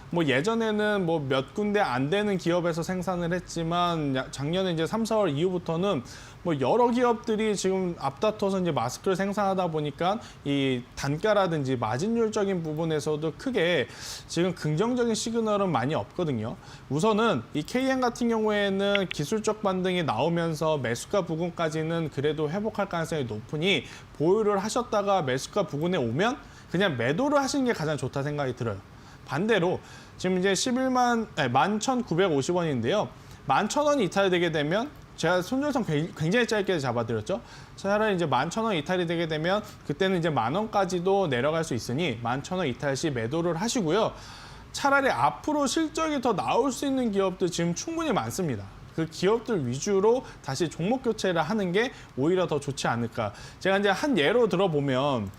S2: 뭐 예전에는 뭐 몇 군데 안 되는 기업에서 생산을 했지만 작년에 이제 3, 4월 이후부터는 뭐 여러 기업들이 지금 앞다퉈서 이제 마스크를 생산하다 보니까 이 단가라든지 마진율적인 부분에서도 크게 지금 긍정적인 시그널은 많이 없거든요. 우선은 이 KM 같은 경우에는 기술적 반등이 나오면서 매수가 부근까지는 그래도 회복할 가능성이 높으니 보유를 하셨다가 매수가 부근에 오면 그냥 매도를 하시는 게 가장 좋다 생각이 들어요. 반대로 지금 이제 11,950원인데요. 11,000원이 이탈되게 되면 제가 손절선 굉장히 짧게 잡아드렸죠. 차라리 이제 11,000원 이탈이 되게 되면 그때는 이제 10,000원까지도 내려갈 수 있으니 11,000원 이탈 시 매도를 하시고요. 차라리 앞으로 실적이 더 나올 수 있는 기업들 지금 충분히 많습니다. 그 기업들 위주로 다시 종목 교체를 하는 게 오히려 더 좋지 않을까. 제가 이제 한 예로 들어보면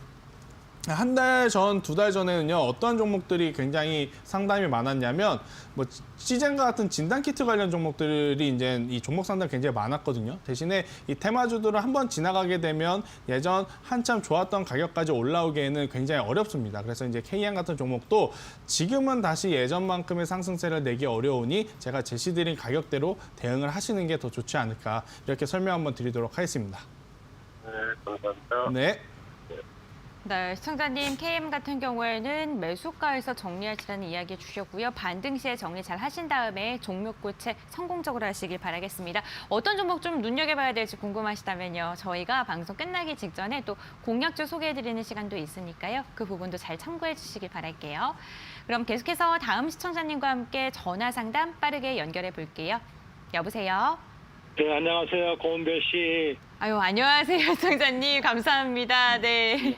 S2: 한 달 전, 두 달 전에는요, 어떠한 종목들이 굉장히 상담이 많았냐면, 뭐, 시젠과 같은 진단키트 관련 종목들이 이제 이 종목 상담 굉장히 많았거든요. 대신에 이 테마주들을 한번 지나가게 되면 예전 한참 좋았던 가격까지 올라오기에는 굉장히 어렵습니다. 그래서 이제 KM 같은 종목도 지금은 다시 예전만큼의 상승세를 내기 어려우니 제가 제시드린 가격대로 대응을 하시는 게 더 좋지 않을까. 이렇게 설명 한번 드리도록 하겠습니다.
S6: 네, 감사합니다.
S2: 네.
S1: 네, 시청자님 KM 같은 경우에는 매수가에서 정리하시라는 이야기 주셨고요. 반등 시에 정리 잘 하신 다음에 종목 교체 성공적으로 하시길 바라겠습니다. 어떤 종목 좀 눈여겨봐야 될지 궁금하시다면요. 저희가 방송 끝나기 직전에 또 공략주 소개해드리는 시간도 있으니까요. 그 부분도 잘 참고해 주시길 바랄게요. 그럼 계속해서 다음 시청자님과 함께 전화 상담 빠르게 연결해 볼게요. 여보세요?
S7: 네, 안녕하세요. 고은별 씨.
S1: 아유, 안녕하세요, 시청자님. 감사합니다. 네.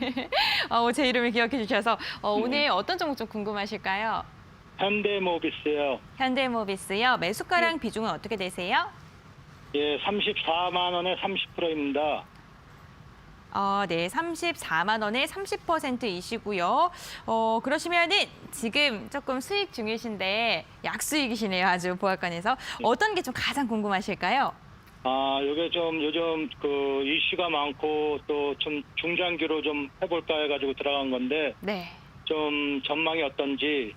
S1: 제 이름을 기억해 주셔서 오늘 어떤 종목 좀 궁금하실까요?
S7: 현대모비스요.
S1: 현대모비스요. 매수가랑 비중은 어떻게 되세요?
S7: 예, 34만 원에 30%입니다.
S1: 네, 34만 원에 30%이시고요. 그러시면은 지금 조금 수익 중이신데 약수익이시네요. 아주 보합관에서. 어떤 게 좀 가장 궁금하실까요?
S7: 요게 좀 요즘 그 이슈가 많고 또 좀 중장기로 좀 해볼까 해가지고 들어간 건데,
S1: 네.
S7: 좀 전망이 어떤지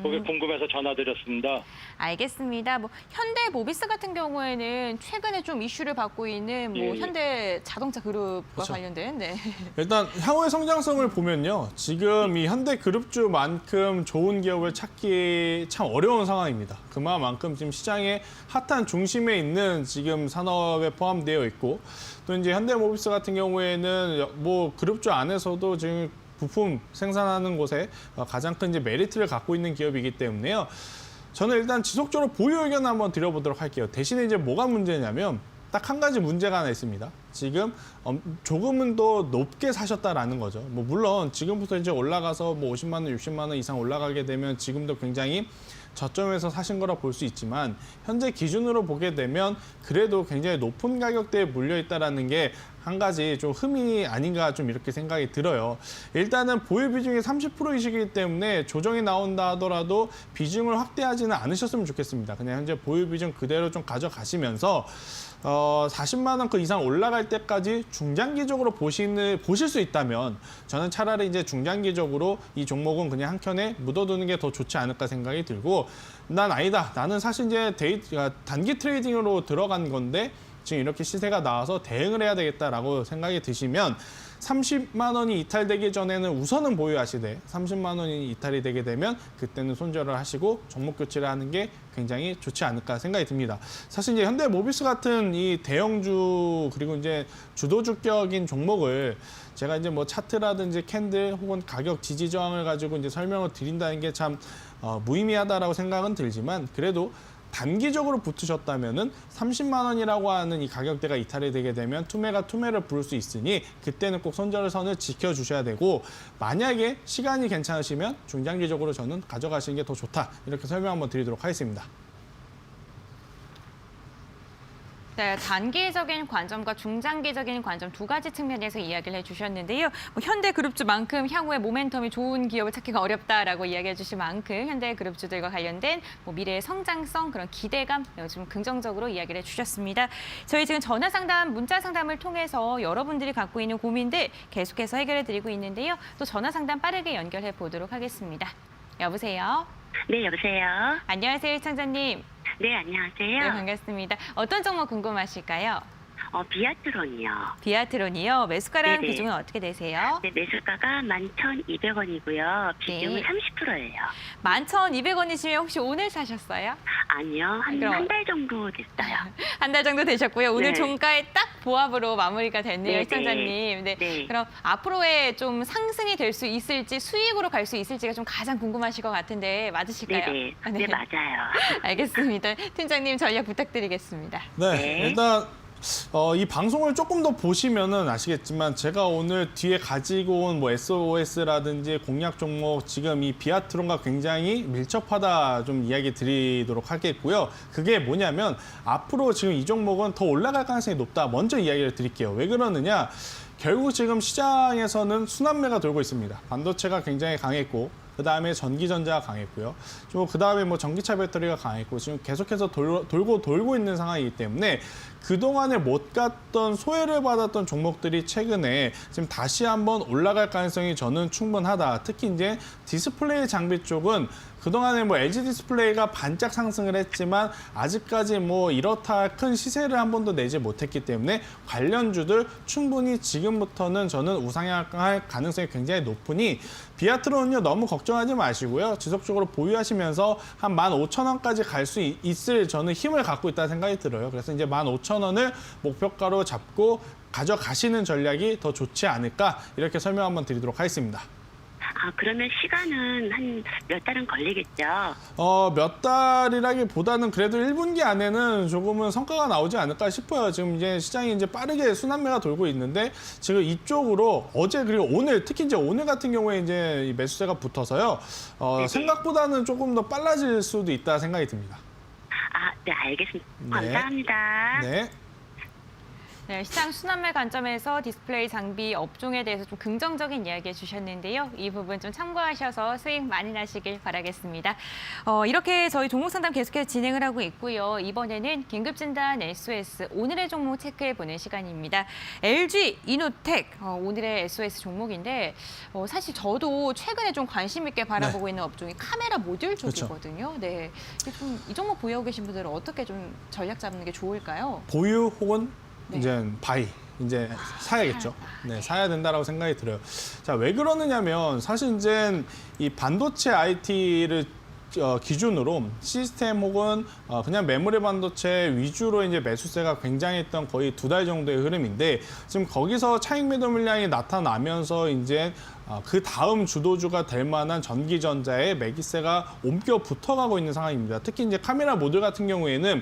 S7: 그게 궁금해서 전화드렸습니다.
S1: 알겠습니다. 뭐 현대모비스 같은 경우에는 최근에 좀 이슈를 받고 있는 뭐
S7: 예.
S1: 현대 자동차 그룹과
S2: 그렇죠.
S1: 관련된 네.
S2: 일단 향후의 성장성을 보면요. 지금 이 현대그룹주만큼 좋은 기업을 찾기 참 어려운 상황입니다. 그만큼 지금 시장의 핫한 중심에 있는 지금 산업에 포함되어 있고 또 이제 현대모비스 같은 경우에는 뭐 그룹주 안에서도 지금 부품 생산하는 곳에 가장 큰 이제 메리트를 갖고 있는 기업이기 때문에요. 저는 일단 지속적으로 보유 의견 한번 드려보도록 할게요. 대신에 이제 뭐가 문제냐면 딱 한 가지 문제가 하나 있습니다. 지금 조금은 더 높게 사셨다라는 거죠. 뭐 물론 지금부터 이제 올라가서 뭐 50만 원, 60만 원 이상 올라가게 되면 지금도 굉장히 저점에서 사신 거라 볼 수 있지만 현재 기준으로 보게 되면 그래도 굉장히 높은 가격대에 물려 있다라는 게 한 가지 좀 흠이 아닌가 좀 이렇게 생각이 들어요. 일단은 보유 비중이 30%이시기 때문에 조정이 나온다 하더라도 비중을 확대하지는 않으셨으면 좋겠습니다. 그냥 현재 보유 비중 그대로 좀 가져가시면서 40만 원 그 이상 올라갈 때까지 중장기적으로 보실 수 있다면 저는 차라리 이제 중장기적으로 이 종목은 그냥 한 켠에 묻어두는 게 더 좋지 않을까 생각이 들고 난 아니다. 나는 사실 이제 단기 트레이딩으로 들어간 건데 지금 이렇게 시세가 나와서 대응을 해야 되겠다라고 생각이 드시면 30만 원이 이탈되기 전에는 우선은 보유하시되 30만 원이 이탈이 되게 되면 그때는 손절을 하시고 종목 교체를 하는 게 굉장히 좋지 않을까 생각이 듭니다. 사실 이제 현대모비스 같은 이 대형주 그리고 이제 주도주격인 종목을 제가 이제 뭐 차트라든지 캔들 혹은 가격 지지 저항을 가지고 이제 설명을 드린다는 게 참 무의미하다라고 생각은 들지만 그래도 단기적으로 붙으셨다면은 30만 원이라고 하는 이 가격대가 이탈이 되게 되면 투매가 투매를 부를 수 있으니 그때는 꼭 손절선을 지켜주셔야 되고 만약에 시간이 괜찮으시면 중장기적으로 저는 가져가시는 게 더 좋다 이렇게 설명 한번 드리도록 하겠습니다.
S1: 네, 단기적인 관점과 중장기적인 관점 두 가지 측면에서 이야기를 해주셨는데요. 뭐 현대그룹주만큼 향후에 모멘텀이 좋은 기업을 찾기가 어렵다라고 이야기해 주신 만큼 현대그룹주들과 관련된 뭐 미래의 성장성 그런 기대감 좀 긍정적으로 이야기를 해주셨습니다. 저희 지금 전화 상담, 문자 상담을 통해서 여러분들이 갖고 있는 고민들 계속해서 해결해 드리고 있는데요. 또 전화 상담 빠르게 연결해 보도록 하겠습니다. 여보세요.
S8: 네, 여보세요.
S1: 안녕하세요, 시청자님.
S8: 네, 안녕하세요.
S1: 네, 반갑습니다. 어떤 종목 궁금하실까요?
S8: 비아트론이요.
S1: 비아트론이요. 매수가랑
S8: 네네.
S1: 비중은 어떻게 되세요?
S8: 네, 매수가가 11,200원이고요. 비중은
S1: 네.
S8: 30%예요.
S1: 11,200원이시면 혹시 오늘 사셨어요?
S8: 아니요,
S1: 그럼-
S8: 한 달 정도 됐어요.
S1: 한 달 정도 되셨고요. 오늘
S8: 네.
S1: 종가에 딱 보합으로 마무리가 됐네요,
S8: 네네.
S1: 시청자님. 네.
S8: 네.
S1: 그럼 앞으로의 좀 상승이 될 수 있을지 수익으로 갈 수 있을지가 좀 가장 궁금하실 것 같은데 맞으실까요?
S8: 네네.
S1: 아,
S8: 네, 맞아요.
S1: 알겠습니다. 팀장님 전략 부탁드리겠습니다.
S2: 네,
S8: 네.
S2: 일단 이 방송을 조금 더 보시면은 아시겠지만 제가 오늘 뒤에 가지고 온 뭐 SOS라든지 공략 종목 지금 이 비아트론과 굉장히 밀접하다 좀 이야기 드리도록 하겠고요. 그게 뭐냐면 앞으로 지금 이 종목은 더 올라갈 가능성이 높다. 먼저 이야기를 드릴게요. 왜 그러느냐? 결국 지금 시장에서는 순환매가 돌고 있습니다. 반도체가 굉장히 강했고 그다음에 전기전자가 강했고요. 좀 그다음에 뭐 전기차 배터리가 강했고 지금 계속해서 돌고 있는 상황이기 때문에 그동안에 못 갔던 소외를 받았던 종목들이 최근에 지금 다시 한번 올라갈 가능성이 저는 충분하다. 특히 이제 디스플레이 장비 쪽은 그동안에 뭐 LG 디스플레이가 반짝 상승을 했지만 아직까지 뭐 이렇다 큰 시세를 한 번도 내지 못했기 때문에 관련주들 충분히 지금부터는 저는 우상향할 가능성이 굉장히 높으니 비아트론은요 너무 걱정하지 마시고요. 지속적으로 보유하시면서 한 15,000원까지 갈 수 있을 저는 힘을 갖고 있다는 생각이 들어요. 그래서 이제 15,000원을 목표가로 잡고 가져가시는 전략이 더 좋지 않을까 이렇게 설명 한번 드리도록 하겠습니다.
S8: 그러면 시간은 한 몇 달은 걸리겠죠?
S2: 몇 달이라기보다는 그래도 1분기 안에는 조금은 성과가 나오지 않을까 싶어요. 지금 이제 시장이 이제 빠르게 순환매가 돌고 있는데 지금 이쪽으로 어제 그리고 오늘 특히 이제 오늘 같은 경우에 이제 이 매수세가 붙어서요.
S8: 네네.
S2: 생각보다는 조금 더 빨라질 수도 있다 생각이 듭니다.
S8: 네, 알겠습니다.
S2: 네.
S8: 감사합니다.
S2: 네.
S1: 네, 시장 순환매 관점에서 디스플레이 장비 업종에 대해서 좀 긍정적인 이야기 해주셨는데요. 이 부분 좀 참고하셔서 수익 많이 나시길 바라겠습니다. 이렇게 저희 종목 상담 계속해서 진행을 하고 있고요. 이번에는 긴급진단 SOS 오늘의 종목 체크해보는 시간입니다. LG 이노텍 오늘의 SOS 종목인데 사실 저도 최근에 좀 관심 있게 바라보고 있는 업종이 카메라 모듈 쪽이거든요. 네, 좀 이 종목 보유하고 계신 분들은 어떻게 좀 전략 잡는 게 좋을까요?
S2: 보유 혹은
S1: 네.
S2: 이제 바이. 이제 사야겠죠. 네, 사야 된다라고 생각이 들어요. 자, 왜 그러느냐면 사실 이제 이 반도체 IT를 기준으로 시스템 혹은 그냥 메모리 반도체 위주로 이제 매수세가 굉장했던 거의 2달 정도의 흐름인데 지금 거기서 차익 매도 물량이 나타나면서 이제 그 다음 주도주가 될 만한 전기전자의 매기세가 옮겨 붙어가고 있는 상황입니다. 특히 이제 카메라 모듈 같은 경우에는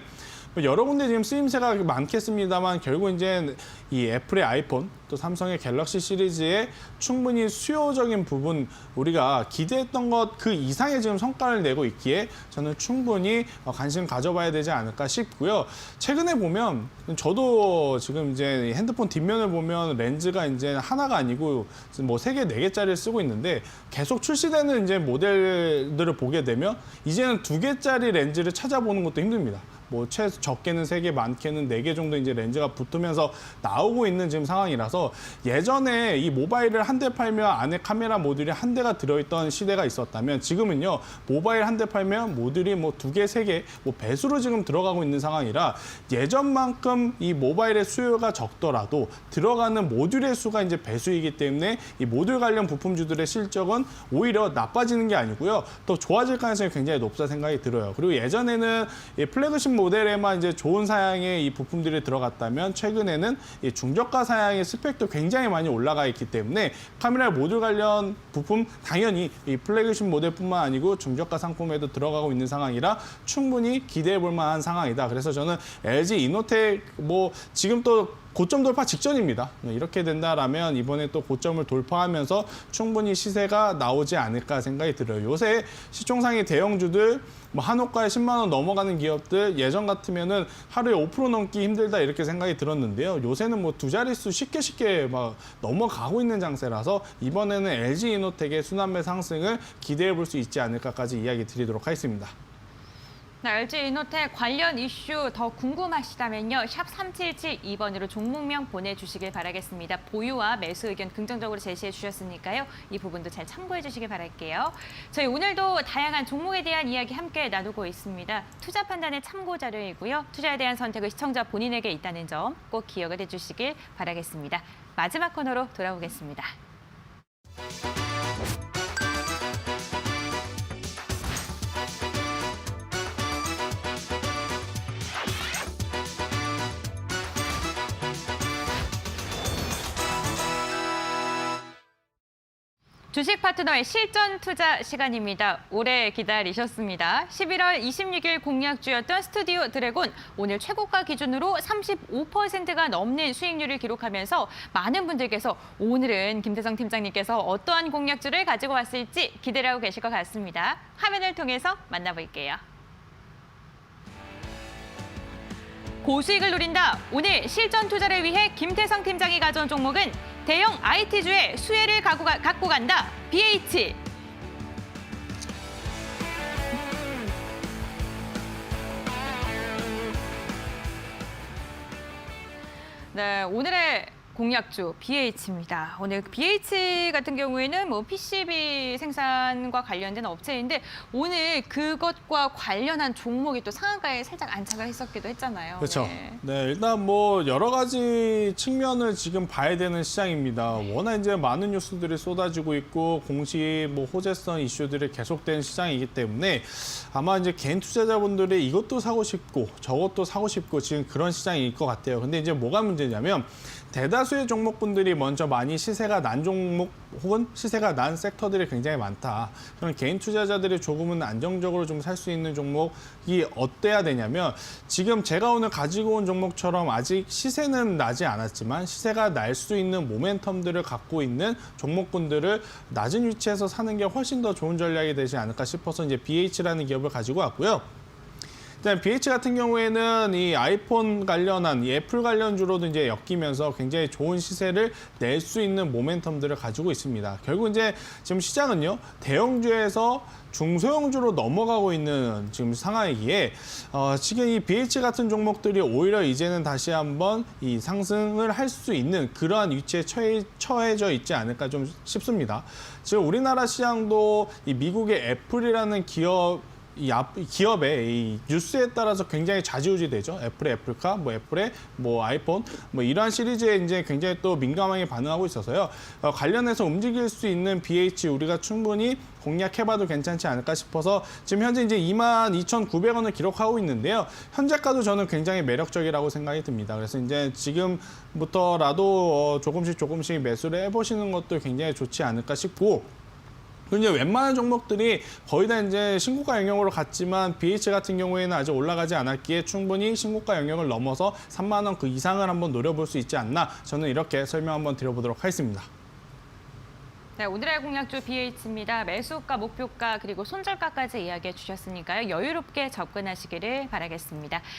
S2: 여러 군데 지금 쓰임새가 많겠습니다만 결국 이제 이 애플의 아이폰 또 삼성의 갤럭시 시리즈에 충분히 수요적인 부분 우리가 기대했던 것 그 이상의 지금 성과를 내고 있기에 저는 충분히 관심 가져봐야 되지 않을까 싶고요. 최근에 보면 저도 지금 이제 핸드폰 뒷면을 보면 렌즈가 이제 하나가 아니고 뭐 3개, 4개짜리를 쓰고 있는데 계속 출시되는 이제 모델들을 보게 되면 이제는 2개짜리 렌즈를 찾아보는 것도 힘듭니다. 뭐 적게는 3개, 많게는 4개 정도 이제 렌즈가 붙으면서 나오고 있는 지금 상황이라서 예전에 이 모바일을 한 대 팔면 안에 카메라 모듈이 한 대가 들어있던 시대가 있었다면 지금은요 모바일 한 대 팔면 모듈이 뭐 2개, 3개 뭐 배수로 지금 들어가고 있는 상황이라 예전만큼 이 모바일의 수요가 적더라도 들어가는 모듈의 수가 이제 배수이기 때문에 이 모듈 관련 부품주들의 실적은 오히려 나빠지는 게 아니고요 또 좋아질 가능성이 굉장히 높다 생각이 들어요. 그리고 예전에는 이 플래그십 모델에만 이제 좋은 사양의 이 부품들이 들어갔다면 최근에는 이 중저가 사양의 스펙도 굉장히 많이 올라가 있기 때문에 카메라 모듈 관련 부품 당연히 이 플래그십 모델뿐만 아니고 중저가 상품에도 들어가고 있는 상황이라 충분히 기대해 볼 만한 상황이다. 그래서 저는 LG 이노텍 뭐 지금 또 고점 돌파 직전입니다. 이렇게 된다라면 이번에 또 고점을 돌파하면서 충분히 시세가 나오지 않을까 생각이 들어요. 요새 시총상의 대형주들 뭐 한호가에 10만 원 넘어가는 기업들 예전 같으면은 하루에 5% 넘기 힘들다 이렇게 생각이 들었는데요. 요새는 뭐 2자릿수 쉽게 막 넘어가고 있는 장세라서 이번에는 LG 이노텍의 순환매 상승을 기대해 볼 수 있지 않을까까지 이야기 드리도록 하겠습니다.
S1: 네, LG 이노텍 관련 이슈 더 궁금하시다면요. 샵 3772번으로 종목명 보내주시길 바라겠습니다. 보유와 매수 의견 긍정적으로 제시해 주셨으니까요. 이 부분도 잘 참고해 주시길 바랄게요. 저희 오늘도 다양한 종목에 대한 이야기 함께 나누고 있습니다. 투자 판단의 참고 자료이고요. 투자에 대한 선택은 시청자 본인에게 있다는 점 꼭 기억을 해주시길 바라겠습니다. 마지막 코너로 돌아오겠습니다. 주식 파트너의 실전 투자 시간입니다. 오래 기다리셨습니다. 11월 26일 공약주였던 스튜디오 드래곤 오늘 최고가 기준으로 35%가 넘는 수익률을 기록하면서 많은 분들께서 오늘은 김태성 팀장님께서 어떠한 공약주를 가지고 왔을지 기대를 하고 계실 것 같습니다. 화면을 통해서 만나볼게요. 고수익을 노린다. 오늘 실전 투자를 위해 김태성 팀장이 가져온 종목은 대형 IT주의 수혜를 갖고 간다. BH. 네, 오늘의 공약주 BH입니다. 오늘 BH 같은 경우에는 뭐 PCB 생산과 관련된 업체인데 오늘 그것과 관련한 종목이 또 상한가에 살짝 안착을 했었기도 했잖아요.
S2: 그렇죠.
S1: 네.
S2: 네, 일단 뭐 여러 가지 측면을 지금 봐야 되는 시장입니다. 워낙 이제 많은 뉴스들이 쏟아지고 있고 공시 뭐 호재성 이슈들이 계속된 시장이기 때문에 아마 이제 개인 투자자분들이 이것도 사고 싶고 저것도 사고 싶고 지금 그런 시장일 것 같아요. 근데 이제 뭐가 문제냐면 대다수의 종목분들이 먼저 많이 시세가 난 종목 혹은 시세가 난 섹터들이 굉장히 많다. 그런 개인 투자자들이 조금은 안정적으로 좀 살 수 있는 종목이 어때야 되냐면 지금 제가 오늘 가지고 온 종목처럼 아직 시세는 나지 않았지만 시세가 날 수 있는 모멘텀들을 갖고 있는 종목군들을 낮은 위치에서 사는 게 훨씬 더 좋은 전략이 되지 않을까 싶어서 이제 BH라는 기업을 가지고 왔고요. 일단 BH 같은 경우에는 이 아이폰 관련한 이 애플 관련주로도 이제 엮이면서 굉장히 좋은 시세를 낼 수 있는 모멘텀들을 가지고 있습니다. 결국 이제 지금 시장은요, 대형주에서 중소형주로 넘어가고 있는 지금 상황이기에 지금 이 BH 같은 종목들이 오히려 이제는 다시 한번 이 상승을 할 수 있는 그러한 위치에 처해져 있지 않을까 좀 싶습니다. 지금 우리나라 시장도 이 미국의 애플이라는 기업의 이 뉴스에 따라서 굉장히 좌지우지되죠. 애플의 애플카, 뭐 애플의 뭐 아이폰, 뭐 이러한 시리즈에 이제 굉장히 또 민감하게 반응하고 있어서요. 관련해서 움직일 수 있는 BH 우리가 충분히 공략해봐도 괜찮지 않을까 싶어서 지금 현재 이제 22,900원을 기록하고 있는데요. 현재가도 저는 굉장히 매력적이라고 생각이 듭니다. 그래서 이제 지금부터라도 조금씩 매수를 해보시는 것도 굉장히 좋지 않을까 싶고. 이제 웬만한 종목들이 거의 다 이제 신고가 영역으로 갔지만 BH 같은 경우에는 아직 올라가지 않았기에 충분히 신고가 영역을 넘어서 3만 원 그 이상을 한번 노려볼 수 있지 않나, 저는 이렇게 설명 한번 드려보도록 하겠습니다.
S1: 네, 오늘의 공략주 BH입니다. 매수가, 목표가, 그리고 손절가까지 이야기해 주셨으니까요. 여유롭게 접근하시기를 바라겠습니다.